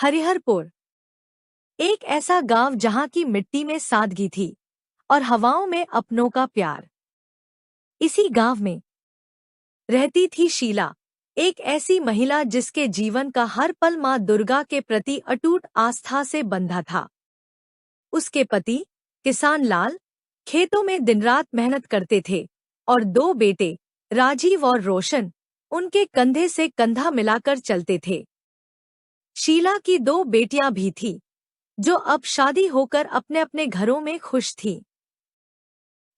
हरिहरपुर एक ऐसा गांव जहां की मिट्टी में सादगी थी और हवाओं में अपनों का प्यार। इसी गांव में रहती थी शीला, एक ऐसी महिला जिसके जीवन का हर पल मां दुर्गा के प्रति अटूट आस्था से बंधा था। उसके पति किसान लाल खेतों में दिन रात मेहनत करते थे और दो बेटे राजीव और रोशन उनके कंधे से कंधा मिलाकर चलते थे। शीला की दो बेटियां भी थीं, जो अब शादी होकर अपने अपने घरों में खुश थीं।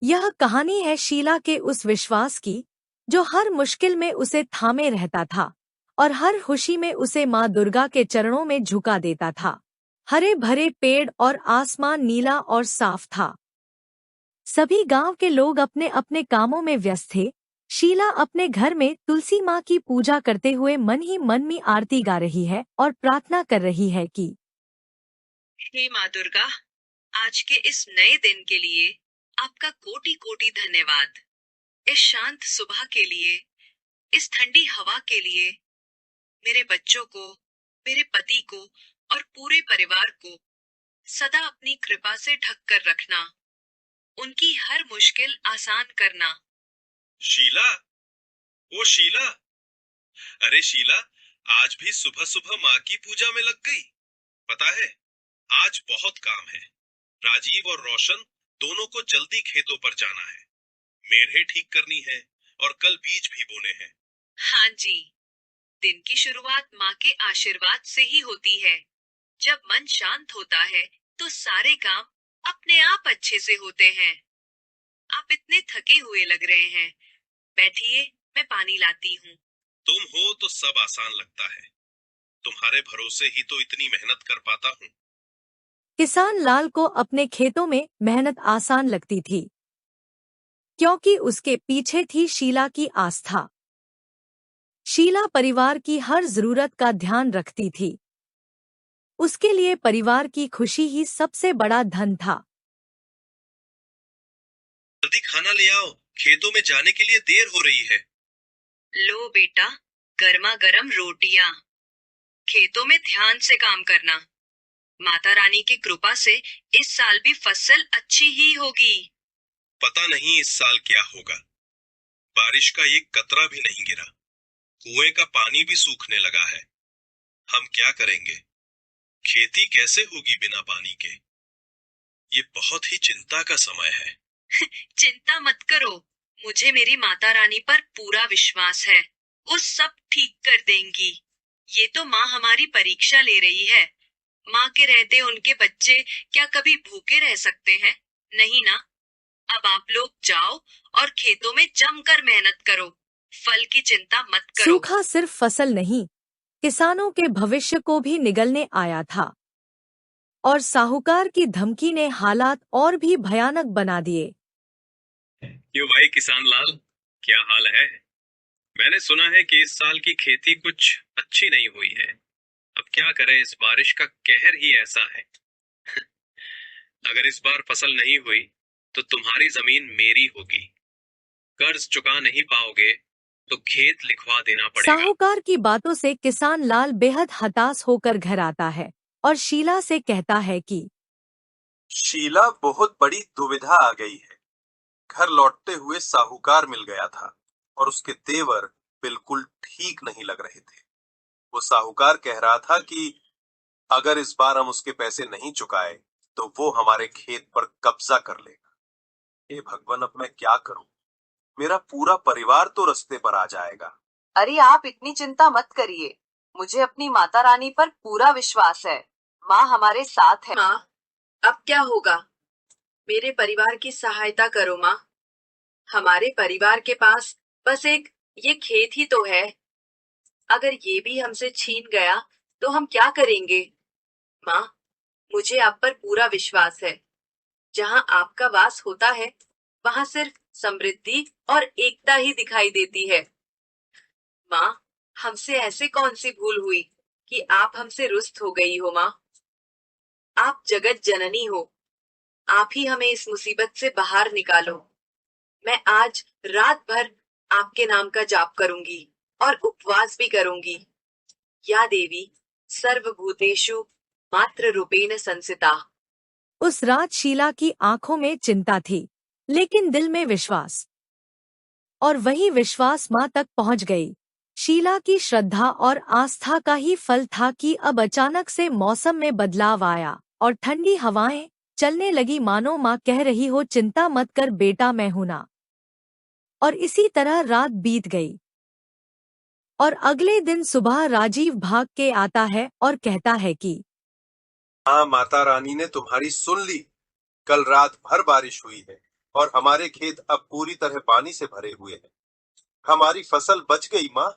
यह कहानी है शीला के उस विश्वास की, जो हर मुश्किल में उसे थामे रहता था और हर खुशी में उसे मां दुर्गा के चरणों में झुका देता था। हरे भरे पेड़ और आसमान नीला और साफ था। सभी गांव के लोग अपने अपने कामों में व्यस्त थे। शीला अपने घर में तुलसी माँ की पूजा करते हुए मन ही मन में आरती गा रही है और प्रार्थना कर रही है कि हे माँ दुर्गा, आज के इस नए दिन के लिए आपका कोटि कोटि धन्यवाद। इस शांत सुबह के लिए, इस ठंडी हवा के लिए, मेरे बच्चों को, मेरे पति को और पूरे परिवार को सदा अपनी कृपा से ढक कर रखना, उनकी हर मुश्किल आसान करना। शीला, ओ शीला, अरे शीला, आज भी सुबह सुबह माँ की पूजा में लग गई। पता है, आज बहुत काम है। राजीव और रोशन दोनों को जल्दी खेतों पर जाना है। मेढ़े ठीक करनी है और कल बीज भी बोने हैं। हाँ जी, दिन की शुरुआत माँ के आशीर्वाद से ही होती है। जब मन शांत होता है तो सारे काम अपने आप अच्छे से होते हैं। आप इतने थके हुए लग रहे हैं। बैठिए, मैं पानी लाती हूँ। तुम हो तो सब आसान लगता है। तुम्हारे भरोसे ही तो इतनी मेहनत कर पाता हूँ। किसान लाल को अपने खेतों में मेहनत आसान लगती थी, क्योंकि उसके पीछे थी शीला की आस्था। शीला परिवार की हर जरूरत का ध्यान रखती थी। उसके लिए परिवार की खुशी ही सबसे बड़ा धन था। जल्दी खाना ले आओ, खेतों में जाने के लिए देर हो रही है। लो बेटा, गर्मा गर्म रोटियां। खेतों में ध्यान से काम करना। माता रानी की कृपा से इस साल भी फसल अच्छी ही होगी। पता नहीं इस साल क्या होगा। बारिश का एक कतरा भी नहीं गिरा। कुएं का पानी भी सूखने लगा है। हम क्या करेंगे? खेती कैसे होगी बिना पानी के? ये बहुत ही चिंता का समय है। चिंता मत करो, मुझे मेरी माता रानी पर पूरा विश्वास है। वो सब ठीक कर देंगी। ये तो माँ हमारी परीक्षा ले रही है। माँ के रहते उनके बच्चे क्या कभी भूखे रह सकते हैं? नहीं ना। अब आप लोग जाओ और खेतों में जमकर मेहनत करो। फल की चिंता मत करो। सूखा सिर्फ फसल नहीं, किसानों के भविष्य को भी निगलने आया था और साहूकार की धमकी ने हालात और भी भयानक बना दिए। क्यों भाई किसान लाल, क्या हाल है? मैंने सुना है कि इस साल की खेती कुछ अच्छी नहीं हुई है। अब क्या करें, इस बारिश का कहर ही ऐसा है। अगर इस बार फसल नहीं हुई तो तुम्हारी जमीन मेरी होगी। कर्ज चुका नहीं पाओगे तो खेत लिखवा देना पड़ेगा। साहूकार की बातों से किसान लाल बेहद हताश होकर घर आता है और शीला से कहता है कि शीला, बहुत बड़ी दुविधा आ गई है। घर लौटते हुए साहूकार मिल गया था और उसके तेवर बिल्कुल ठीक नहीं लग रहे थे। वो साहूकार कह रहा था कि अगर इस बार हम उसके पैसे नहीं चुकाए तो वो हमारे खेत पर कब्जा कर लेगा। हे भगवान, अब मैं क्या करूं? मेरा पूरा परिवार तो रास्ते पर आ जाएगा। अरे आप इतनी चिंता मत करिए। मुझे अपनी माता रानी पर पूरा विश्वास है। माँ हमारे साथ है। माँ, अब क्या होगा? मेरे परिवार की सहायता करो माँ। हमारे परिवार के पास बस एक ये खेत ही तो है। अगर ये भी हमसे छीन गया तो हम क्या करेंगे? माँ, मुझे आप पर पूरा विश्वास है। जहाँ आपका वास होता है, वहाँ सिर्फ समृद्धि और एकता ही दिखाई देती है। माँ, हमसे ऐसे कौन सी भूल हुई कि आप हमसे रुष्ट हो गई हो माँ? आप जगत जननी हो। आप ही हमें इस मुसीबत से बाहर निकालो। मैं आज रात भर आपके नाम का जाप करूंगी और उपवास भी करूंगी। या देवी, सर्वभूतेषु मात्र रूपेण संसिता। उस रात शीला की आंखों में चिंता थी, लेकिन दिल में विश्वास। और वही विश्वास मां तक पहुंच गई। शीला की श्रद्धा और आस्था का ही फल था कि अब अचानक से मौसम में बदलाव आया और ठंडी हवाएं चलने लगी, मानो मां कह रही हो, चिंता मत कर बेटा, मैं हूं ना। और इसी तरह रात बीत गई और अगले दिन सुबह राजीव भाग के आता है और कहता है कि हाँ, माता रानी ने तुम्हारी सुन ली। कल रात भर बारिश हुई है और हमारे खेत अब पूरी तरह पानी से भरे हुए हैं। हमारी फसल बच गई माँ।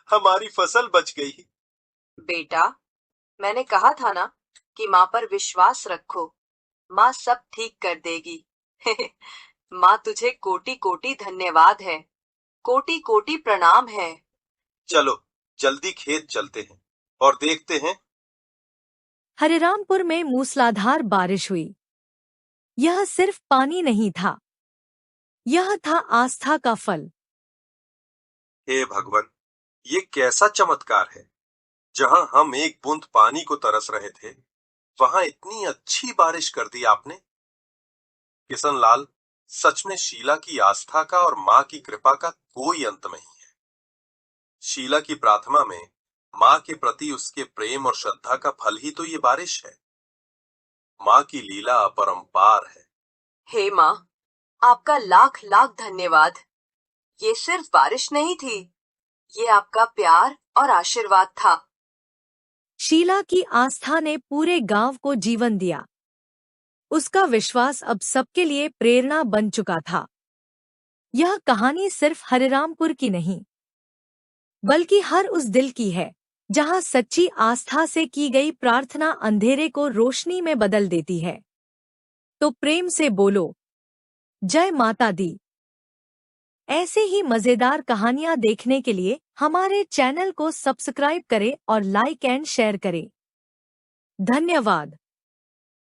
हमारी फसल बच गई। बेटा, मैंने कहा था ना कि माँ पर विश्वास रखो, माँ सब ठीक कर देगी। माँ तुझे कोटि कोटि धन्यवाद है, कोटि कोटि प्रणाम है। चलो जल्दी खेत चलते हैं और देखते हैं। हरिरामपुर में मूसलाधार बारिश हुई। यह सिर्फ पानी नहीं था, यह था आस्था का फल। हे भगवान, ये कैसा चमत्कार है। जहां हम एक बूंद पानी को तरस रहे थे, वहां इतनी अच्छी बारिश कर दी आपने। किशन लाल, सच में शीला की आस्था का और माँ की कृपा का कोई अंत नहीं है। शीला की प्रार्थना में माँ के प्रति उसके प्रेम और श्रद्धा का फल ही तो ये बारिश है। माँ की लीला अपरंपार है। हे माँ, आपका लाख लाख धन्यवाद। ये सिर्फ बारिश नहीं थी, ये आपका प्यार और आशीर्वाद था। शीला की आस्था ने पूरे गांव को जीवन दिया। उसका विश्वास अब सबके लिए प्रेरणा बन चुका था। यह कहानी सिर्फ हरिरामपुर की नहीं, बल्कि हर उस दिल की है जहां सच्ची आस्था से की गई प्रार्थना अंधेरे को रोशनी में बदल देती है। तो प्रेम से बोलो, जय माता दी। ऐसे ही मजेदार कहानियां देखने के लिए हमारे चैनल को सब्सक्राइब करें और लाइक एंड शेयर करें। धन्यवाद।